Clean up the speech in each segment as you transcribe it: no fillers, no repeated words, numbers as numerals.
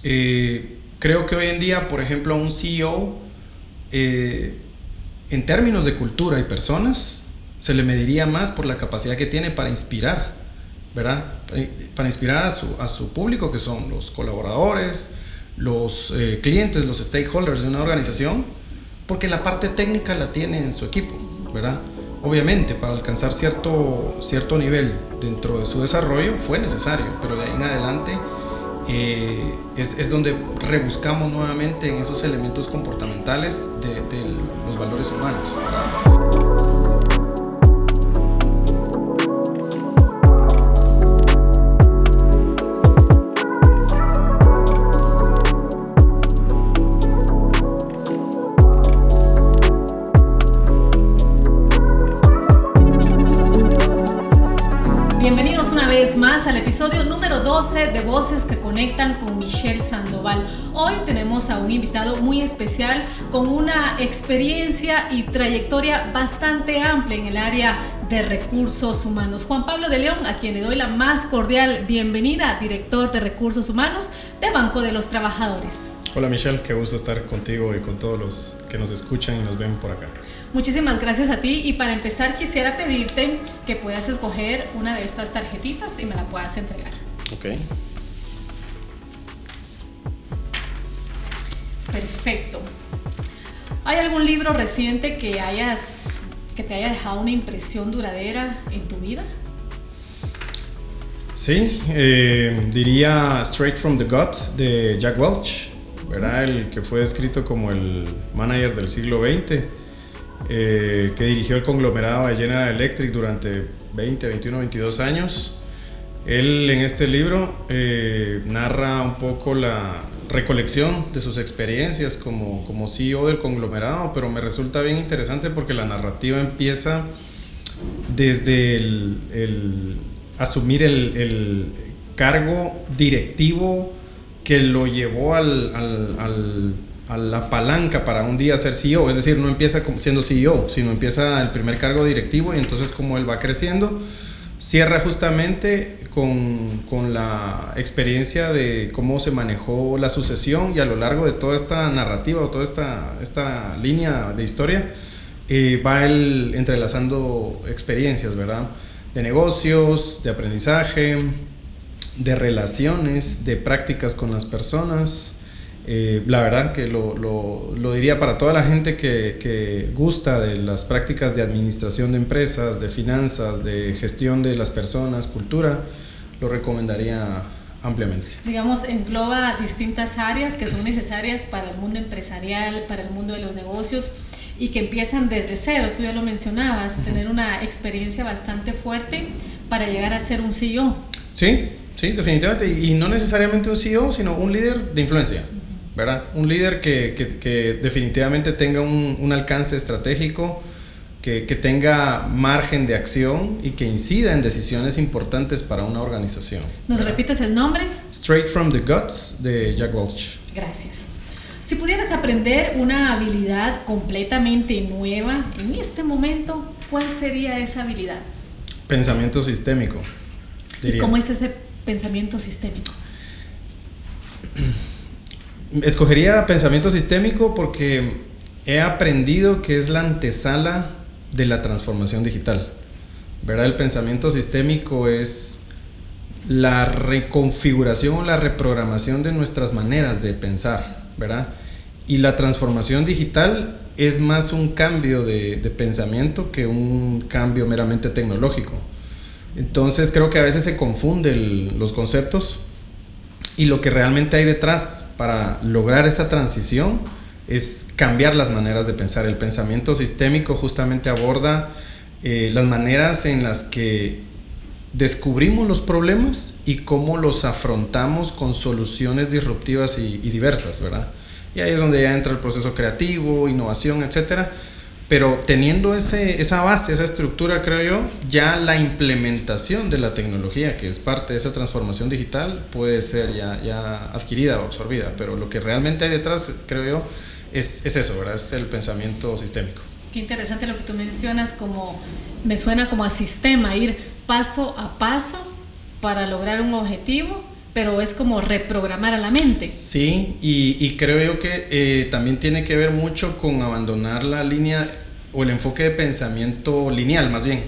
Creo que hoy en día, por ejemplo, a un CEO, en términos de cultura y personas, se le mediría más por la capacidad que tiene para inspirar, ¿verdad? Para inspirar a su público, que son los colaboradores, los clientes, los stakeholders de una organización, porque la parte técnica la tiene en su equipo, ¿verdad? Obviamente, para alcanzar cierto nivel dentro de su desarrollo fue necesario, pero de ahí en adelante es donde rebuscamos nuevamente en esos elementos comportamentales de los valores humanos, ¿verdad? Más al episodio número 12 de Voces que Conectan con Michelle Sandoval. Hoy tenemos a un invitado muy especial con una experiencia y trayectoria bastante amplia en el área de recursos humanos. Juan Pablo de León, a quien le doy la más cordial bienvenida, director de recursos humanos de Banco de los Trabajadores. Hola Michelle, qué gusto estar contigo y con todos los que nos escuchan y nos ven por acá. Muchísimas gracias a ti, y para empezar quisiera pedirte que puedas escoger una de estas tarjetitas y me la puedas entregar. Ok. Perfecto. ¿Hay algún libro reciente que te haya dejado una impresión duradera en tu vida? Sí, diría Straight from the Gut de Jack Welch, ¿verdad? El que fue descrito como el manager del siglo XX. Que dirigió el conglomerado de General Electric durante 20, 21, 22 años. Él en este libro narra un poco la recolección de sus experiencias como CEO del conglomerado, pero me resulta bien interesante porque la narrativa empieza desde el asumir el cargo directivo que lo llevó a la palanca para un día ser CEO. Es decir, no empieza siendo CEO, sino empieza el primer cargo directivo, y entonces como él va creciendo, cierra justamente con la experiencia de cómo se manejó la sucesión, y a lo largo de toda esta narrativa o toda esta línea de historia va él entrelazando experiencias, ¿verdad? De negocios, de aprendizaje, de relaciones, de prácticas con las personas. La verdad que lo diría para toda la gente que gusta de las prácticas de administración de empresas, de finanzas, de gestión de las personas, cultura, lo recomendaría ampliamente. Digamos, engloba distintas áreas que son necesarias para el mundo empresarial, para el mundo de los negocios, y que empiezan desde cero. Tú ya lo mencionabas, tener una experiencia bastante fuerte para llegar a ser un CEO. Sí, definitivamente, y no necesariamente un CEO, sino un líder de influencia, ¿verdad? Un líder que definitivamente tenga un alcance estratégico, que tenga margen de acción y que incida en decisiones importantes para una organización. ¿Nos repites el nombre? Straight from the Guts de Jack Welch. Gracias. Si pudieras aprender una habilidad completamente nueva en este momento, ¿cuál sería esa habilidad? Pensamiento sistémico, diría. ¿Y cómo es ese pensamiento sistémico? Escogería pensamiento sistémico porque he aprendido que es la antesala de la transformación digital, ¿verdad? El pensamiento sistémico es la reconfiguración o la reprogramación de nuestras maneras de pensar, ¿verdad? Y la transformación digital es más un cambio de pensamiento que un cambio meramente tecnológico. Entonces creo que a veces se confunden los conceptos, y lo que realmente hay detrás para lograr esa transición es cambiar las maneras de pensar. El pensamiento sistémico justamente aborda las maneras en las que descubrimos los problemas y cómo los afrontamos con soluciones disruptivas y diversas, ¿verdad? Y ahí es donde ya entra el proceso creativo, innovación, etcétera. Pero teniendo esa base, esa estructura, creo yo, ya la implementación de la tecnología, que es parte de esa transformación digital, puede ser ya adquirida o absorbida. Pero lo que realmente hay detrás, creo yo, es eso, ¿verdad? Es el pensamiento sistémico. Qué interesante lo que tú mencionas, me suena como a sistema, ir paso a paso para lograr un objetivo, pero es como reprogramar a la mente. Sí, y creo yo que también tiene que ver mucho con abandonar la línea o el enfoque de pensamiento lineal, más bien.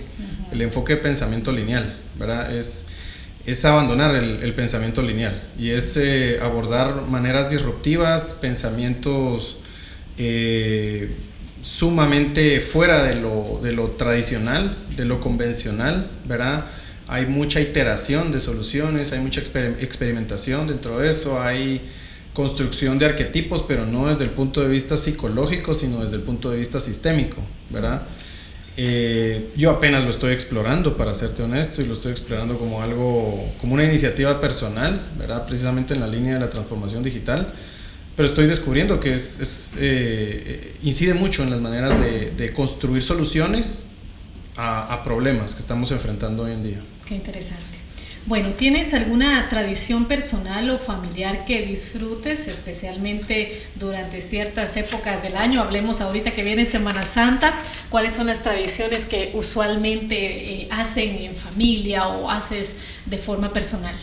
El enfoque de pensamiento lineal, ¿verdad? Es abandonar el pensamiento lineal y es abordar maneras disruptivas, pensamientos sumamente fuera de lo tradicional, de lo convencional, ¿verdad? Hay mucha iteración de soluciones, hay mucha experimentación dentro de eso, hay construcción de arquetipos, pero no desde el punto de vista psicológico, sino desde el punto de vista sistémico, ¿verdad? Yo apenas lo estoy explorando, para serte honesto, y lo estoy explorando como una iniciativa personal, ¿verdad? Precisamente en la línea de la transformación digital, pero estoy descubriendo que incide mucho en las maneras de construir soluciones a problemas que estamos enfrentando hoy en día. Qué interesante. Bueno, ¿tienes alguna tradición personal o familiar que disfrutes, especialmente durante ciertas épocas del año? Hablemos ahorita que viene Semana Santa. ¿Cuáles son las tradiciones que usualmente hacen en familia o haces de forma personal?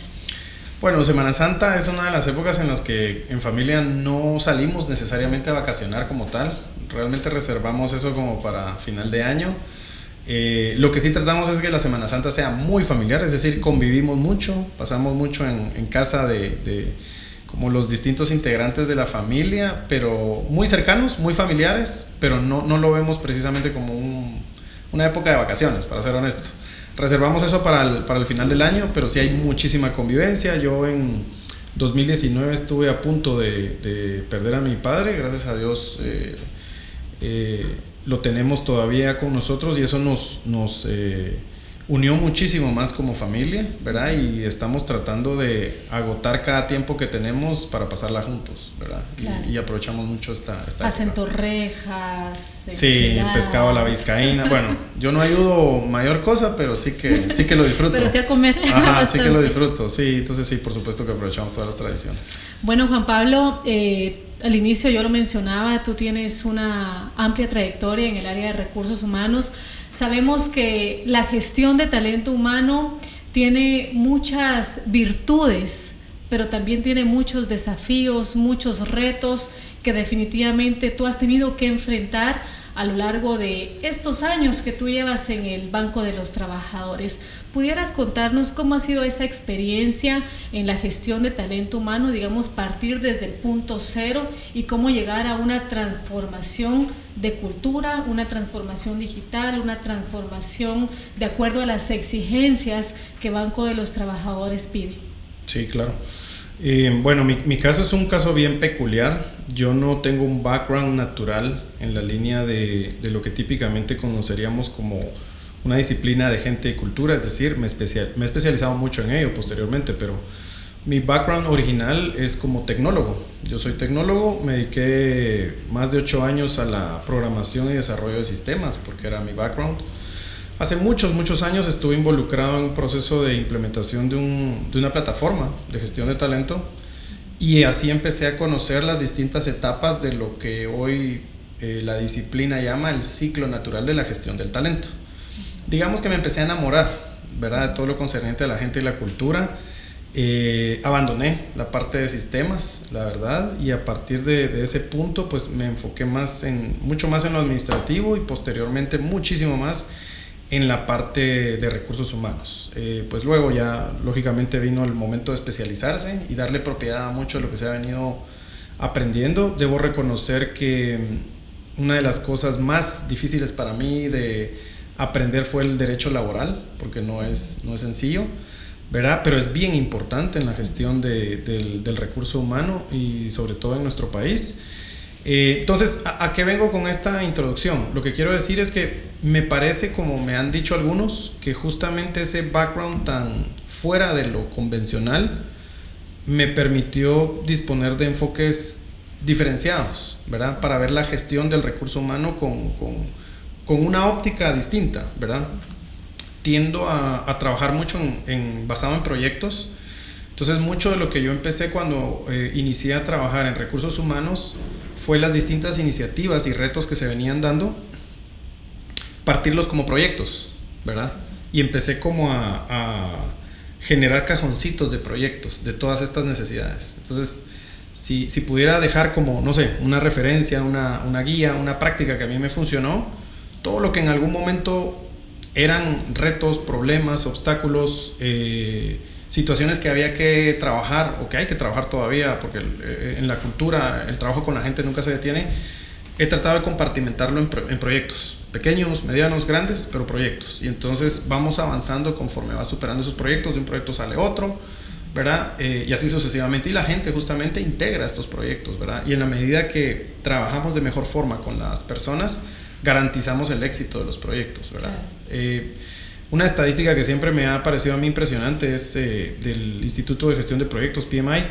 Bueno, Semana Santa es una de las épocas en las que en familia no salimos necesariamente a vacacionar como tal. Realmente reservamos eso como para final de año. Lo que sí tratamos es que la Semana Santa sea muy familiar, es decir, convivimos mucho, pasamos mucho en casa de como los distintos integrantes de la familia, pero muy cercanos, muy familiares, pero no lo vemos precisamente como una época de vacaciones, para ser honesto. Reservamos eso para el final del año, pero sí hay muchísima convivencia. Yo en 2019 estuve a punto de perder a mi padre, gracias a Dios lo tenemos todavía con nosotros y eso nos unió muchísimo más como familia, ¿verdad? Y estamos tratando de agotar cada tiempo que tenemos para pasarla juntos, ¿verdad? Claro. Y aprovechamos mucho esta hacen época. Torrejas, sí, el pescado a la vizcaína. Bueno, yo no ayudo mayor cosa, pero sí que lo disfruto. Pero sí a comer. Ajá, sí que lo disfruto. Sí, entonces sí, por supuesto que aprovechamos todas las tradiciones. Bueno, Juan Pablo, al inicio yo lo mencionaba, tú tienes una amplia trayectoria en el área de recursos humanos. Sabemos que la gestión de talento humano tiene muchas virtudes, pero también tiene muchos desafíos, muchos retos que definitivamente tú has tenido que enfrentar a lo largo de estos años que tú llevas en el Banco de los Trabajadores. ¿Pudieras contarnos cómo ha sido esa experiencia en la gestión de talento humano, digamos, partir desde el punto cero y cómo llegar a una transformación de cultura, una transformación digital, una transformación de acuerdo a las exigencias que Banco de los Trabajadores pide? Sí, claro. Bueno, mi caso es un caso bien peculiar. Yo no tengo un background natural en la línea de lo que típicamente conoceríamos como una disciplina de gente y cultura, es decir, me he especializado mucho en ello posteriormente, pero mi background original es como tecnólogo. Yo soy tecnólogo, me dediqué más de 8 años a la programación y desarrollo de sistemas, porque era mi background. Hace muchos años estuve involucrado en un proceso de implementación de una plataforma de gestión de talento y así empecé a conocer las distintas etapas de lo que hoy la disciplina llama el ciclo natural de la gestión del talento. Digamos que me empecé a enamorar, ¿verdad?, de todo lo concerniente a la gente y la cultura. Abandoné la parte de sistemas, la verdad, y a partir de ese punto pues me enfoqué mucho más en lo administrativo y posteriormente muchísimo más en la parte de recursos humanos. Pues luego ya lógicamente vino el momento de especializarse y darle propiedad a mucho de lo que se ha venido aprendiendo. Debo reconocer que una de las cosas más difíciles para mí de aprender fue el derecho laboral, porque no es sencillo, ¿verdad? Pero es bien importante en la gestión del recurso humano y sobre todo en nuestro país. Entonces, ¿a qué vengo con esta introducción? Lo que quiero decir es que me parece, como me han dicho algunos, que justamente ese background tan fuera de lo convencional me permitió disponer de enfoques diferenciados, ¿verdad?, para ver la gestión del recurso humano con una óptica distinta, ¿verdad? Tiendo a trabajar mucho basado en proyectos. Entonces, mucho de lo que yo empecé cuando inicié a trabajar en recursos humanos fue las distintas iniciativas y retos que se venían dando, partirlos como proyectos, ¿verdad? Y empecé como a generar cajoncitos de proyectos de todas estas necesidades. Entonces, si pudiera dejar como, no sé, una referencia, una guía, una práctica que a mí me funcionó, todo lo que en algún momento eran retos, problemas, obstáculos, situaciones que había que trabajar o que hay que trabajar todavía, porque en la cultura el trabajo con la gente nunca se detiene, he tratado de compartimentarlo en proyectos, pequeños, medianos, grandes, pero proyectos. Y entonces vamos avanzando conforme va superando esos proyectos, de un proyecto sale otro, ¿verdad? Y así sucesivamente. Y la gente justamente integra estos proyectos, ¿verdad? Y en la medida que trabajamos de mejor forma con las personas, garantizamos el éxito de los proyectos, ¿verdad? Claro. Una estadística que siempre me ha parecido a mí impresionante es del Instituto de Gestión de Proyectos, PMI,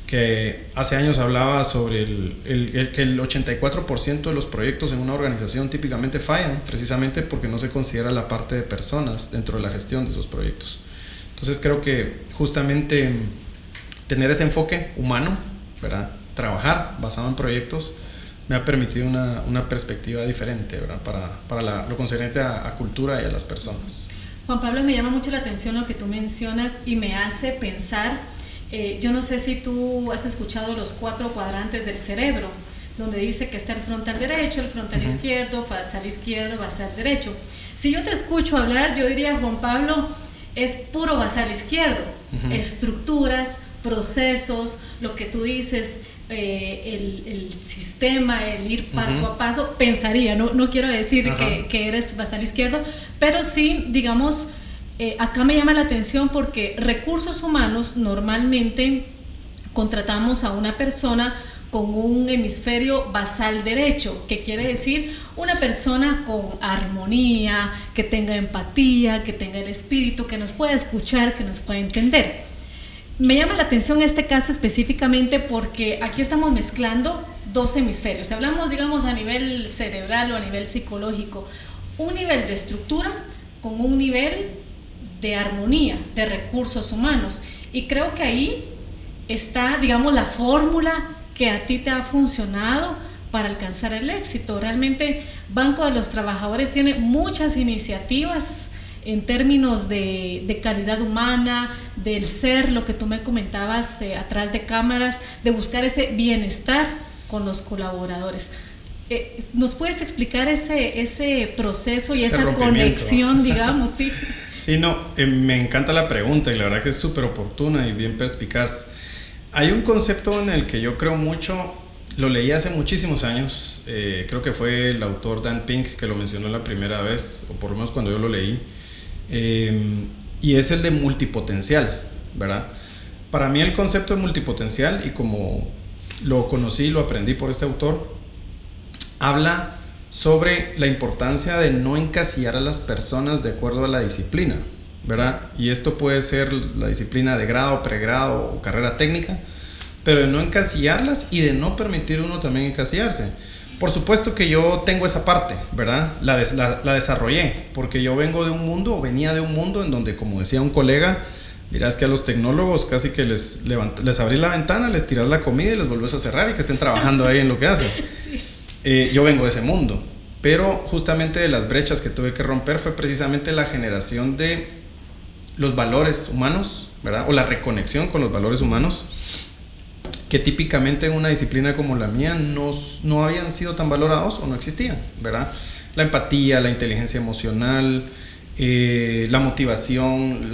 que hace años hablaba sobre que el 84% de los proyectos en una organización típicamente fallan, precisamente porque no se considera la parte de personas dentro de la gestión de esos proyectos. Entonces creo que justamente tener ese enfoque humano, ¿verdad? Trabajar basado en proyectos, me ha permitido una perspectiva diferente, ¿verdad? Para lo concerniente a cultura y a las personas. Juan Pablo, me llama mucho la atención lo que tú mencionas y me hace pensar, yo no sé si tú has escuchado los 4 cuadrantes del cerebro, donde dice que está el frontal derecho, el frontal izquierdo, basal izquierdo, basal derecho. Si yo te escucho hablar, yo diría, Juan Pablo, es puro basal izquierdo, estructuras, procesos, lo que tú dices, el sistema, el ir paso a paso, pensaría, no quiero decir que eres basal izquierdo, pero sí, digamos, acá me llama la atención porque recursos humanos normalmente contratamos a una persona con un hemisferio basal derecho, que quiere decir una persona con armonía, que tenga empatía, que tenga el espíritu, que nos pueda escuchar, que nos pueda entender. Me llama la atención este caso específicamente porque aquí estamos mezclando 2 hemisferios. Si hablamos, digamos, a nivel cerebral o a nivel psicológico, un nivel de estructura con un nivel de armonía, de recursos humanos. Y creo que ahí está, digamos, la fórmula que a ti te ha funcionado para alcanzar el éxito. Realmente Banco de los Trabajadores tiene muchas iniciativas en términos de calidad humana, del ser, lo que tú me comentabas atrás de cámaras, de buscar ese bienestar con los colaboradores. ¿Nos puedes explicar ese proceso y esa conexión, digamos? Sí, sí, no, me encanta la pregunta y la verdad que es súper oportuna y bien perspicaz. Hay un concepto en el que yo creo mucho, lo leí hace muchísimos años, creo que fue el autor Dan Pink que lo mencionó la primera vez, o por lo menos cuando yo lo leí, y es el de multipotencial, ¿verdad? Para mí el concepto de multipotencial, y como lo conocí y lo aprendí por este autor, habla sobre la importancia de no encasillar a las personas de acuerdo a la disciplina, ¿verdad? Y esto puede ser la disciplina de grado, pregrado o carrera técnica, pero de no encasillarlas y de no permitir uno también encasillarse. Por supuesto que yo tengo esa parte, ¿verdad? La desarrollé, porque yo venía de un mundo en donde, como decía un colega, dirás que a los tecnólogos casi que les abrís la ventana, les tirás la comida y les volvés a cerrar y que estén trabajando ahí en lo que hacen. Sí. Yo vengo de ese mundo, pero justamente de las brechas que tuve que romper fue precisamente la generación de los valores humanos, ¿verdad? O la reconexión con los valores humanos, que típicamente en una disciplina como la mía no habían sido tan valorados o no existían, ¿verdad? La empatía, la inteligencia emocional, la motivación,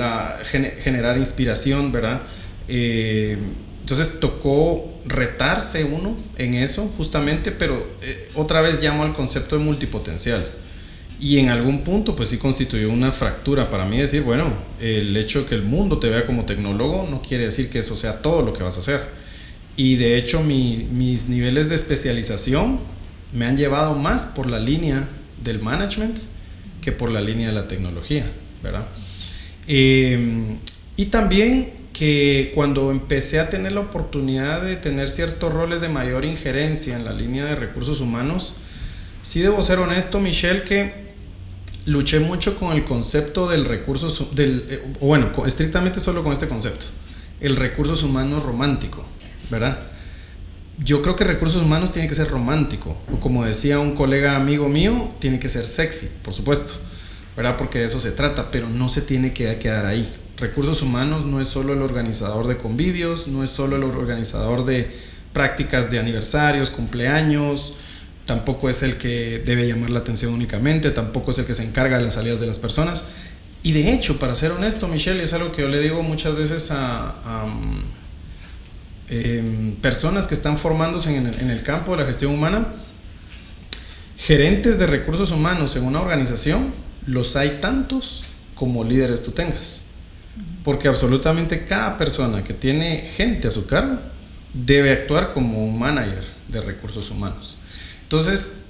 generar inspiración, ¿verdad? Entonces tocó retarse uno en eso justamente, pero otra vez llamo al concepto de multipotencial. Y en algún punto pues sí constituyó una fractura para mí, decir, bueno, el hecho de que el mundo te vea como tecnólogo no quiere decir que eso sea todo lo que vas a hacer. Y de hecho mis niveles de especialización me han llevado más por la línea del management que por la línea de la tecnología, ¿verdad? Y también que cuando empecé a tener la oportunidad de tener ciertos roles de mayor injerencia en la línea de recursos humanos, sí debo ser honesto, Michelle, que luché mucho con el concepto del estrictamente solo con este concepto, el recursos humanos romántico, ¿verdad? Yo creo que recursos humanos tiene que ser romántico, o como decía un colega amigo mío, tiene que ser sexy, por supuesto, ¿verdad? Porque de eso se trata, pero no se tiene que quedar ahí, Recursos humanos no es solo el organizador de convivios, no es solo el organizador de prácticas de aniversarios, cumpleaños, tampoco es el que debe llamar la atención únicamente, tampoco es el que se encarga de las salidas de las personas. Y de hecho, para ser honesto, Michelle, es algo que yo le digo muchas veces a personas que están formándose en el campo de la gestión humana. Gerentes de recursos humanos en una organización, los hay tantos como líderes tú tengas, porque absolutamente cada persona que tiene gente a su cargo debe actuar como un manager de recursos humanos. Entonces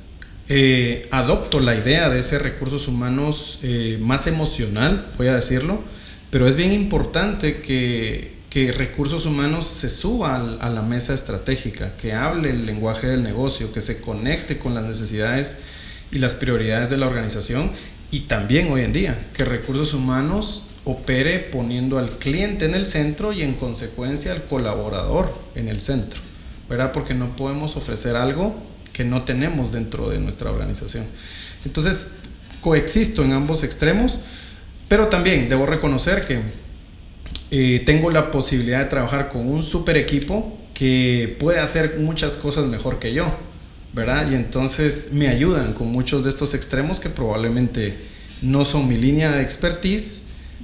adopto la idea de ese recursos humanos más emocional, voy a decirlo, pero es bien importante que recursos humanos se suba a la mesa estratégica, que hable el lenguaje del negocio, que se conecte con las necesidades y las prioridades de la organización, y también hoy en día que recursos humanos opere poniendo al cliente en el centro y en consecuencia al colaborador en el centro, ¿verdad? Porque no podemos ofrecer algo que no tenemos dentro de nuestra organización. Entonces coexisto en ambos extremos, pero también debo reconocer que tengo la posibilidad de trabajar con un super equipo que puede hacer muchas cosas mejor que yo, ¿verdad? Y entonces me ayudan con muchos de estos extremos que probablemente no son mi línea de expertise,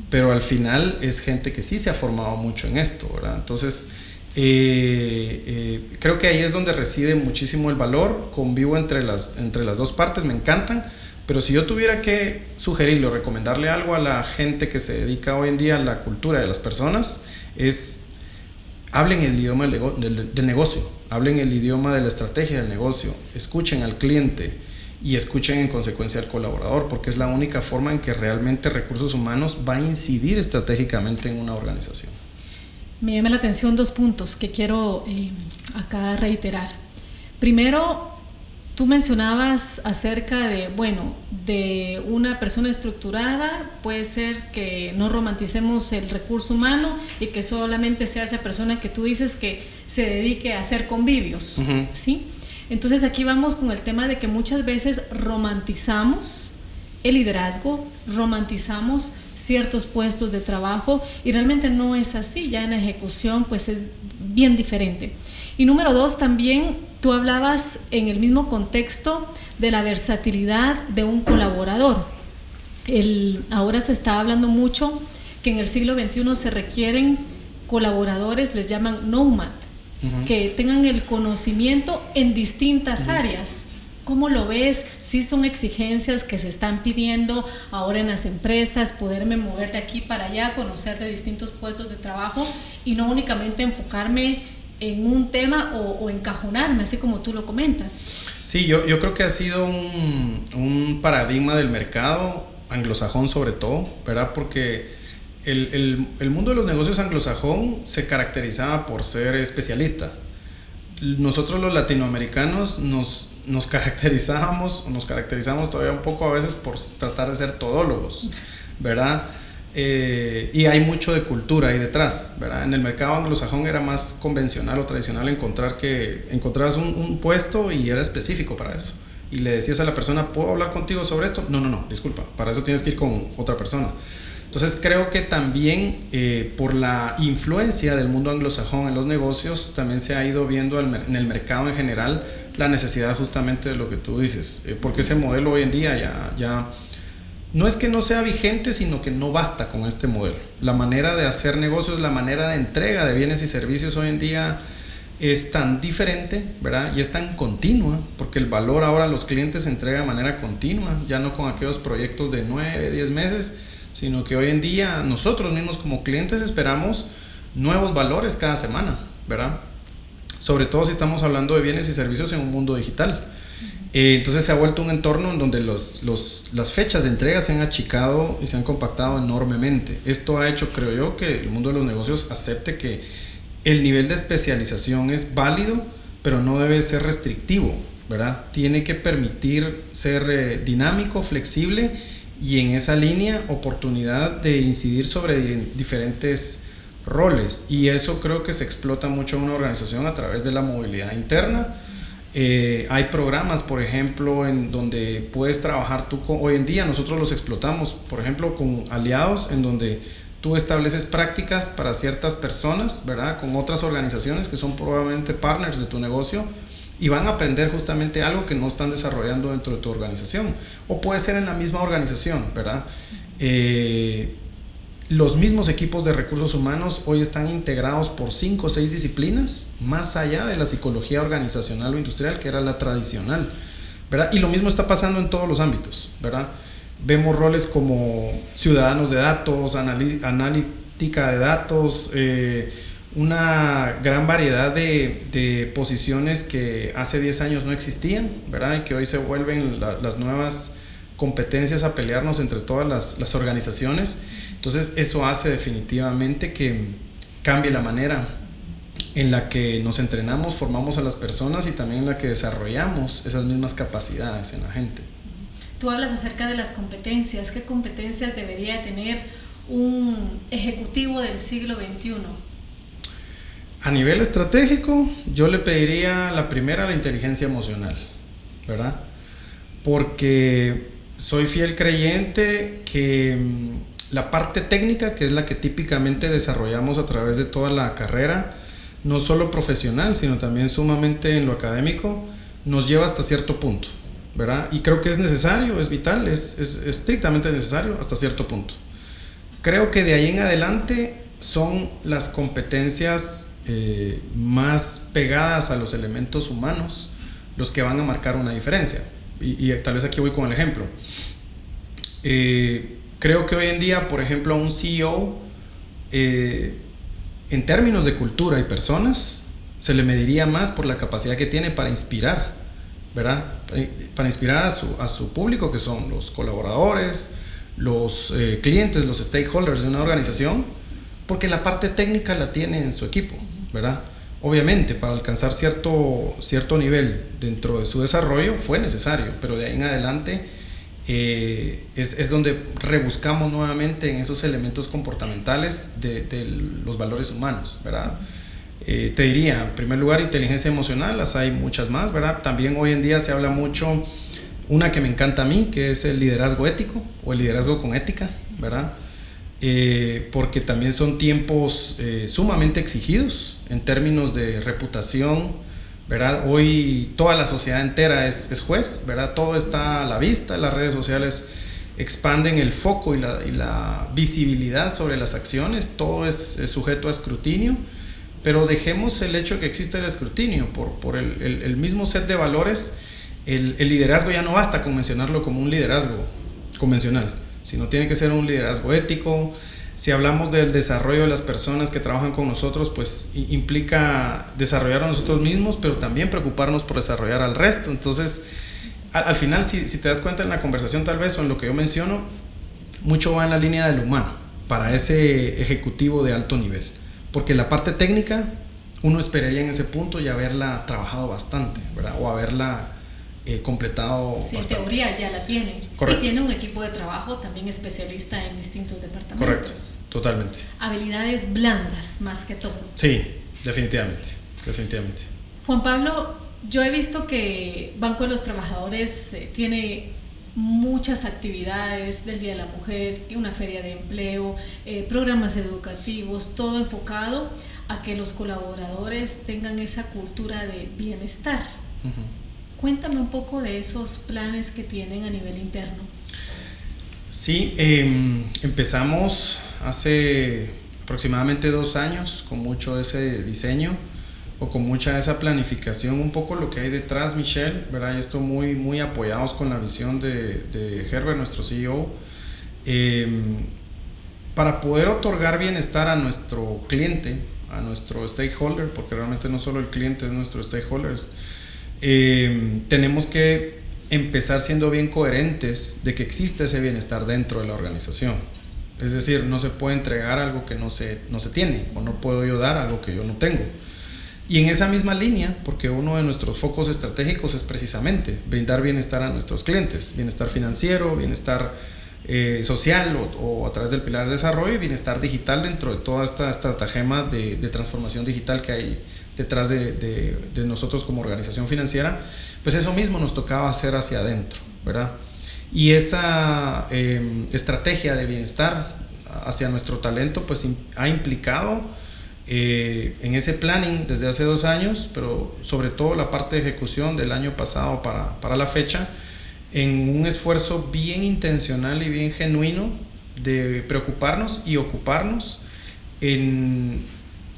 pero al final es gente que sí se ha formado mucho en esto, ¿verdad? Entonces creo que ahí es donde reside muchísimo el valor. Convivo entre las dos partes, me encantan. Pero si yo tuviera que sugerirle o recomendarle algo a la gente que se dedica hoy en día a la cultura de las personas, es hablen el idioma del negocio, hablen el idioma de la estrategia del negocio, escuchen al cliente y escuchen en consecuencia al colaborador, porque es la única forma en que realmente recursos humanos va a incidir estratégicamente en una organización. Me llama la atención dos puntos que quiero acá reiterar. Primero, tú mencionabas acerca de una persona estructurada. Puede ser que no romanticemos el recurso humano y que solamente sea esa persona que tú dices que se dedique a hacer convivios, ¿sí? Entonces aquí vamos con el tema de que muchas veces romantizamos el liderazgo, romantizamos ciertos puestos de trabajo y realmente no es así. Ya en la ejecución pues es bien diferente. Y número dos, también tú hablabas en el mismo contexto de la versatilidad de un colaborador. Ahora se está hablando mucho que en el siglo XXI se requieren colaboradores, les llaman nomad, que tengan el conocimiento en distintas áreas. ¿Cómo lo ves? Sí son exigencias que se están pidiendo ahora en las empresas, poderme mover de aquí para allá, conocer de distintos puestos de trabajo y no únicamente enfocarme en un tema o encajonarme, así como tú lo comentas. Sí, yo creo que ha sido un paradigma del mercado anglosajón sobre todo, ¿verdad? Porque el mundo de los negocios anglosajón se caracterizaba por ser especialista. Nosotros los latinoamericanos nos caracterizamos todavía un poco a veces por tratar de ser todólogos, ¿verdad? Y hay mucho de cultura ahí detrás, ¿verdad? En el mercado anglosajón era más convencional o tradicional encontrabas un puesto y era específico para eso. Y le decías a la persona, ¿puedo hablar contigo sobre esto? No, disculpa, para eso tienes que ir con otra persona. Entonces creo que también por la influencia del mundo anglosajón en los negocios, también se ha ido viendo en el mercado en general la necesidad justamente de lo que tú dices, porque ese modelo hoy en día ya no es que no sea vigente, sino que no basta con este modelo. La manera de hacer negocios, la manera de entrega de bienes y servicios hoy en día es tan diferente, ¿verdad? Y es tan continua, porque el valor ahora a los clientes se entrega de manera continua, ya no con aquellos proyectos de 9, 10 meses, sino que hoy en día nosotros mismos como clientes esperamos nuevos valores cada semana, ¿verdad? Sobre todo si estamos hablando de bienes y servicios en un mundo digital. Entonces se ha vuelto un entorno en donde las fechas de entrega se han achicado y se han compactado enormemente. Esto ha hecho, creo yo, que el mundo de los negocios acepte que el nivel de especialización es válido, pero no debe ser restrictivo, ¿verdad? Tiene que permitir ser dinámico, flexible y en esa línea oportunidad de incidir sobre diferentes roles. Y eso creo que se explota mucho en una organización a través de la movilidad interna. Hay programas, por ejemplo, en donde puedes trabajar tú hoy en día nosotros los explotamos, por ejemplo, con aliados en donde tú estableces prácticas para ciertas personas, ¿verdad? Con otras organizaciones que son probablemente partners de tu negocio y van a aprender justamente algo que no están desarrollando dentro de tu organización. O puede ser en la misma organización, ¿verdad? Los mismos equipos de recursos humanos hoy están integrados por 5 o 6 disciplinas, más allá de la psicología organizacional o industrial, que era la tradicional, ¿verdad? Y lo mismo está pasando en todos los ámbitos, ¿verdad? Vemos roles como ciudadanos de datos, analítica de datos, una gran variedad de posiciones que hace 10 años no existían, ¿verdad? Y que hoy se vuelven las nuevas competencias a pelearnos entre todas las organizaciones. Entonces eso hace definitivamente que cambie la manera en la que nos entrenamos, formamos a las personas y también en la que desarrollamos esas mismas capacidades en la gente. Tú hablas acerca de las competencias. ¿Qué competencias debería tener un ejecutivo del siglo XXI? A nivel estratégico, yo le pediría la primera, la inteligencia emocional, ¿verdad? Porque soy fiel creyente que la parte técnica, que es la que típicamente desarrollamos a través de toda la carrera, no solo profesional, sino también sumamente en lo académico, nos lleva hasta cierto punto, ¿verdad? Y creo que es necesario, es vital, es estrictamente necesario hasta cierto punto. Creo que de ahí en adelante son las competencias más pegadas a los elementos humanos los que van a marcar una diferencia. Y tal vez aquí voy con el ejemplo. Creo que hoy en día, por ejemplo, a un CEO, en términos de cultura y personas, se le mediría más por la capacidad que tiene para inspirar, ¿verdad? Para inspirar a su público, que son los colaboradores, los clientes, los stakeholders de una organización, porque la parte técnica la tiene en su equipo, ¿verdad? Obviamente, para alcanzar cierto nivel dentro de su desarrollo fue necesario, pero de ahí en adelante es donde rebuscamos nuevamente en esos elementos comportamentales de los valores humanos, ¿verdad? Te diría, en primer lugar, inteligencia emocional, las hay muchas más, ¿verdad? También hoy en día se habla mucho, una que me encanta a mí, que es el liderazgo ético o el liderazgo con ética, ¿verdad? Porque también son tiempos sumamente exigidos en términos de reputación, ¿verdad? Hoy toda la sociedad entera es juez, ¿verdad? Todo está a la vista, las redes sociales expanden el foco y la visibilidad sobre las acciones, todo es sujeto a escrutinio, pero dejemos el hecho que existe el escrutinio por el mismo set de valores. El liderazgo ya no basta con mencionarlo como un liderazgo convencional, sino tiene que ser un liderazgo ético. Si hablamos del desarrollo de las personas que trabajan con nosotros, pues implica desarrollar a nosotros mismos, pero también preocuparnos por desarrollar al resto. Entonces, al final, si te das cuenta en la conversación tal vez, o en lo que yo menciono, mucho va en la línea del humano, para ese ejecutivo de alto nivel. Porque la parte técnica, uno esperaría en ese punto ya haberla trabajado bastante, ¿verdad? O haberla completado. Sí, bastante. En teoría ya la tiene. Correcto. Y tiene un equipo de trabajo también especialista en distintos departamentos. Correcto, totalmente. Habilidades blandas más que todo. Sí, definitivamente. Juan Pablo, yo he visto que Banco de los Trabajadores tiene muchas actividades del Día de la Mujer, una feria de empleo, programas educativos, todo enfocado a que los colaboradores tengan esa cultura de bienestar. Uh-huh. Cuéntame un poco de esos planes que tienen a nivel interno. Sí, empezamos hace aproximadamente 2 años con mucho de ese diseño o con mucha de esa planificación, un poco lo que hay detrás, Michelle, ¿verdad? Y esto muy apoyados con la visión de Herbert, nuestro CEO, para poder otorgar bienestar a nuestro cliente, a nuestro stakeholder, porque realmente no solo el cliente es nuestro stakeholder. Tenemos que empezar siendo bien coherentes de que existe ese bienestar dentro de la organización. Es decir, no se puede entregar algo que no se tiene, o no puedo yo dar algo que yo no tengo. Y en esa misma línea, porque uno de nuestros focos estratégicos es precisamente brindar bienestar a nuestros clientes, bienestar financiero, bienestar social o a través del pilar de desarrollo, y bienestar digital dentro de toda esta estratagema de transformación digital que hay detrás de nosotros como organización financiera. Pues eso mismo nos tocaba hacer hacia adentro, ¿verdad? Y esa estrategia de bienestar hacia nuestro talento pues ha implicado en ese planning desde hace 2 años, pero sobre todo la parte de ejecución del año pasado para la fecha, en un esfuerzo bien intencional y bien genuino de preocuparnos y ocuparnos en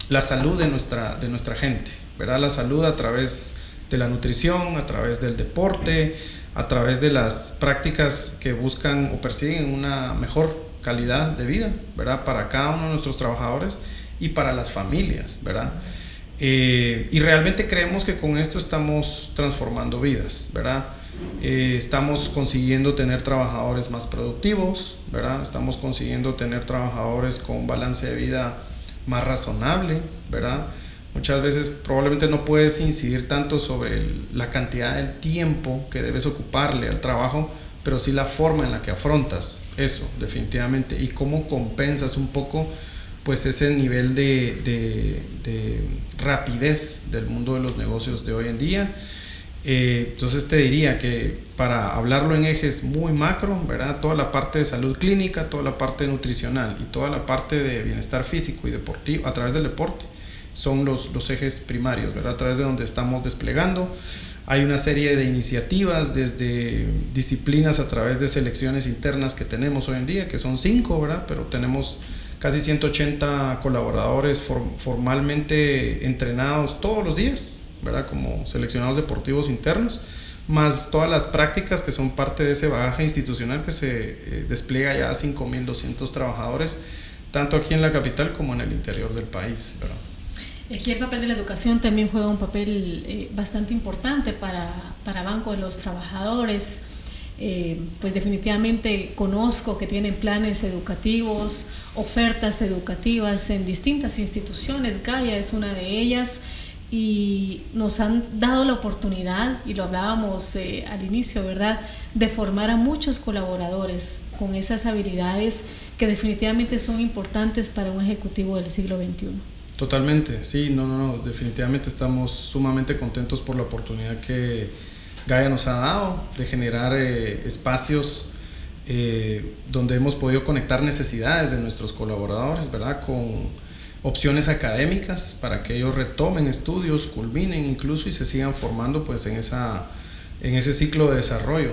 la salud de nuestra gente, ¿verdad? La salud a través de la nutrición, a través del deporte, a través de las prácticas que buscan o persiguen una mejor calidad de vida, ¿verdad? Para cada uno de nuestros trabajadores y para las familias, ¿verdad? Y realmente creemos que con esto estamos transformando vidas, ¿verdad? Estamos consiguiendo tener trabajadores más productivos, ¿verdad? Estamos consiguiendo tener trabajadores con un balance de vida más razonable, ¿verdad? Muchas veces probablemente no puedes incidir tanto sobre la cantidad del tiempo que debes ocuparle al trabajo, pero sí la forma en la que afrontas eso, definitivamente, y cómo compensas un poco pues ese nivel de rapidez del mundo de los negocios de hoy en día. Entonces te diría que para hablarlo en ejes muy macro, ¿verdad? Toda la parte de salud clínica, toda la parte nutricional y toda la parte de bienestar físico y deportivo a través del deporte son los ejes primarios, ¿verdad? A través de donde estamos desplegando. Hay una serie de iniciativas desde disciplinas a través de selecciones internas que tenemos hoy en día, que son 5, ¿verdad? Pero tenemos casi 180 colaboradores formalmente entrenados todos los días, ¿verdad? Como seleccionados deportivos internos, más todas las prácticas que son parte de ese bagaje institucional que se despliega ya a 5.200 trabajadores, tanto aquí en la capital como en el interior del país, ¿verdad? Aquí el papel de la educación también juega un papel bastante importante para Banco de los Trabajadores. Pues definitivamente conozco que tienen planes educativos, ofertas educativas en distintas instituciones. Gaia es una de ellas y nos han dado la oportunidad, y lo hablábamos al inicio, ¿verdad?, de formar a muchos colaboradores con esas habilidades que definitivamente son importantes para un ejecutivo del siglo XXI. Totalmente, sí, no, definitivamente estamos sumamente contentos por la oportunidad que Gaia nos ha dado de generar espacios donde hemos podido conectar necesidades de nuestros colaboradores, ¿verdad? Con opciones académicas para que ellos retomen estudios, culminen incluso y se sigan formando pues en ese ciclo de desarrollo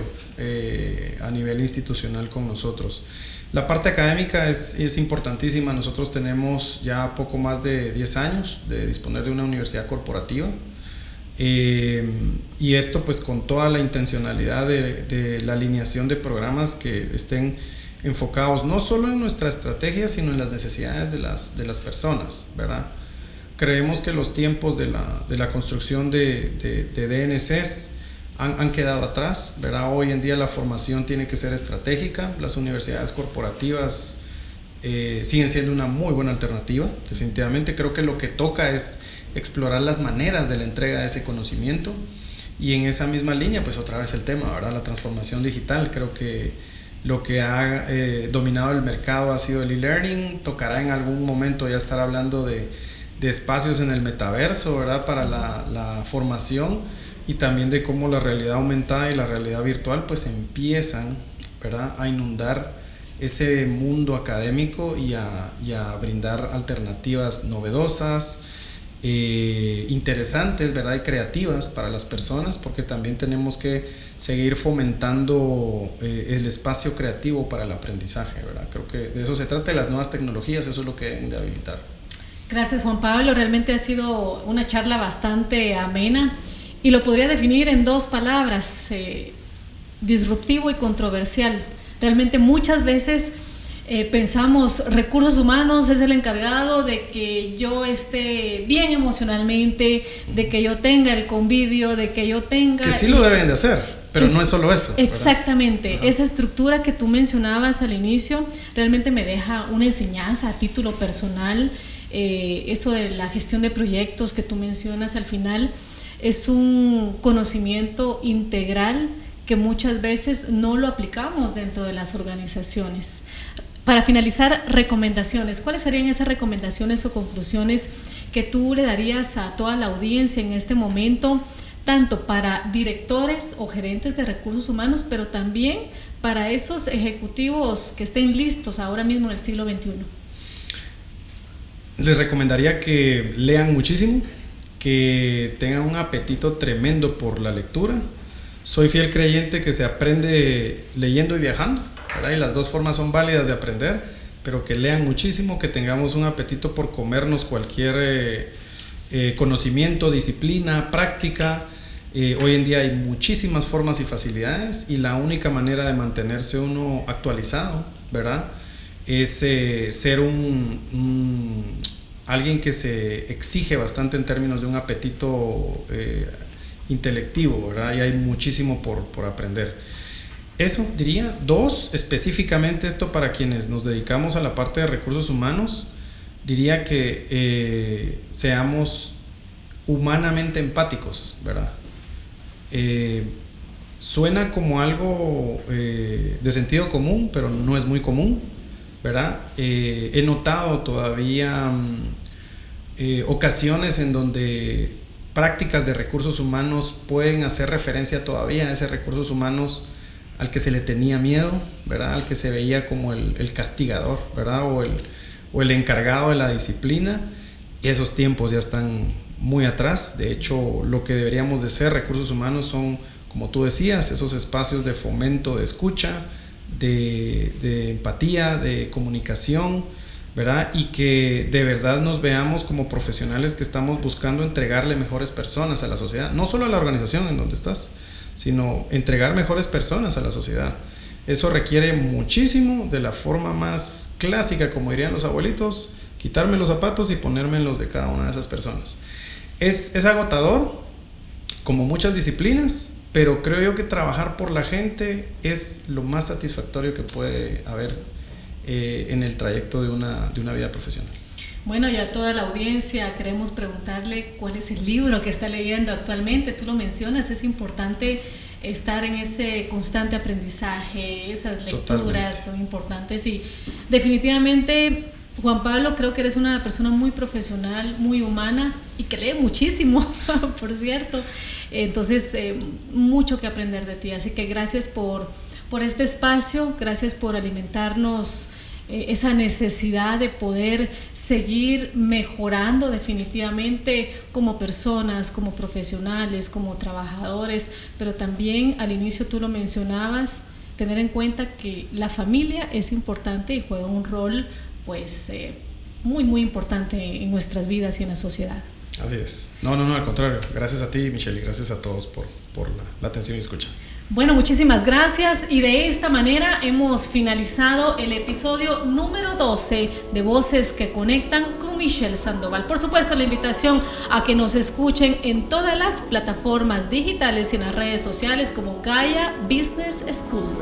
a nivel institucional con nosotros. La parte académica es importantísima. Nosotros tenemos ya poco más de 10 años de disponer de una universidad corporativa y esto pues con toda la intencionalidad de la alineación de programas que estén enfocados no solo en nuestra estrategia sino en las necesidades de las personas, ¿verdad? Creemos que los tiempos de la construcción de DNCs han quedado atrás, ¿verdad? Hoy en día la formación tiene que ser estratégica. Las universidades corporativas siguen siendo una muy buena alternativa, definitivamente. Creo que lo que toca es explorar las maneras de la entrega de ese conocimiento y en esa misma línea pues otra vez el tema, ¿verdad? La transformación digital. Creo que lo que ha dominado el mercado ha sido el e-learning. Tocará en algún momento ya estar hablando de espacios en el metaverso, ¿verdad? Para la formación, y también de cómo la realidad aumentada y la realidad virtual pues empiezan, ¿verdad?, a inundar ese mundo académico y a brindar alternativas novedosas, interesantes, ¿verdad?, y creativas para las personas, porque también tenemos que seguir fomentando el espacio creativo para el aprendizaje, ¿verdad? Creo que de eso se trata, de las nuevas tecnologías, eso es lo que deben de habilitar. Gracias, Juan Pablo, realmente ha sido una charla bastante amena. Y lo podría definir en 2 palabras, disruptivo y controversial. Realmente muchas veces pensamos, recursos humanos es el encargado de que yo esté bien emocionalmente, de que yo tenga el convivio, de que yo tenga... Que sí lo deben de hacer, pero no es solo eso. Exactamente, ¿verdad? Esa estructura que tú mencionabas al inicio realmente me deja una enseñanza a título personal. Eso de la gestión de proyectos que tú mencionas al final es un conocimiento integral que muchas veces no lo aplicamos dentro de las organizaciones. Para finalizar, recomendaciones. ¿Cuáles serían esas recomendaciones o conclusiones que tú le darías a toda la audiencia en este momento, tanto para directores o gerentes de recursos humanos, pero también para esos ejecutivos que estén listos ahora mismo en el siglo XXI? Les recomendaría que lean muchísimo, que tengan un apetito tremendo por la lectura. Soy fiel creyente que se aprende leyendo y viajando, ¿verdad? Y las dos formas son válidas de aprender, pero que lean muchísimo, que tengamos un apetito por comernos cualquier conocimiento, disciplina, práctica. Hoy en día hay muchísimas formas y facilidades, y la única manera de mantenerse uno actualizado, ¿verdad?, es ser alguien que se exige bastante en términos de un apetito intelectivo, ¿verdad? Y hay muchísimo por aprender. Eso diría. Dos, específicamente esto para quienes nos dedicamos a la parte de recursos humanos, diría que seamos humanamente empáticos, ¿verdad? Suena como algo de sentido común, pero no es muy común, ¿verdad? He notado todavía ocasiones en donde prácticas de recursos humanos pueden hacer referencia todavía a ese recursos humanos al que se le tenía miedo, ¿verdad? Al que se veía como el castigador, ¿verdad? O el encargado de la disciplina. Esos tiempos ya están muy atrás. De hecho, lo que deberíamos de ser recursos humanos son, como tú decías, esos espacios de fomento, de escucha, de empatía, de comunicación, ¿verdad? Y que de verdad nos veamos como profesionales que estamos buscando entregarle mejores personas a la sociedad, no solo a la organización en donde estás, sino entregar mejores personas a la sociedad. Eso requiere muchísimo, de la forma más clásica, como dirían los abuelitos, quitarme los zapatos y ponerme en los de cada una de esas personas. Es agotador, como muchas disciplinas, pero creo yo que trabajar por la gente es lo más satisfactorio que puede haber en el trayecto de una vida profesional. Bueno, y a toda la audiencia queremos preguntarle cuál es el libro que está leyendo actualmente. Tú lo mencionas, es importante estar en ese constante aprendizaje, esas lecturas Totalmente. Son importantes, y definitivamente, Juan Pablo, creo que eres una persona muy profesional, muy humana y que lee muchísimo, por cierto. Entonces, mucho que aprender de ti. Así que gracias por este espacio, gracias por alimentarnos esa necesidad de poder seguir mejorando definitivamente como personas, como profesionales, como trabajadores, pero también al inicio tú lo mencionabas, tener en cuenta que la familia es importante y juega un rol pues muy muy importante en nuestras vidas y en la sociedad. Así es. No, al contrario. Gracias a ti, Michelle, y gracias a todos por la atención y escucha. Bueno, muchísimas gracias, y de esta manera hemos finalizado el episodio número 12 de Voces que Conectan con Michelle Sandoval. Por supuesto, la invitación a que nos escuchen en todas las plataformas digitales y en las redes sociales como Gaia Business School.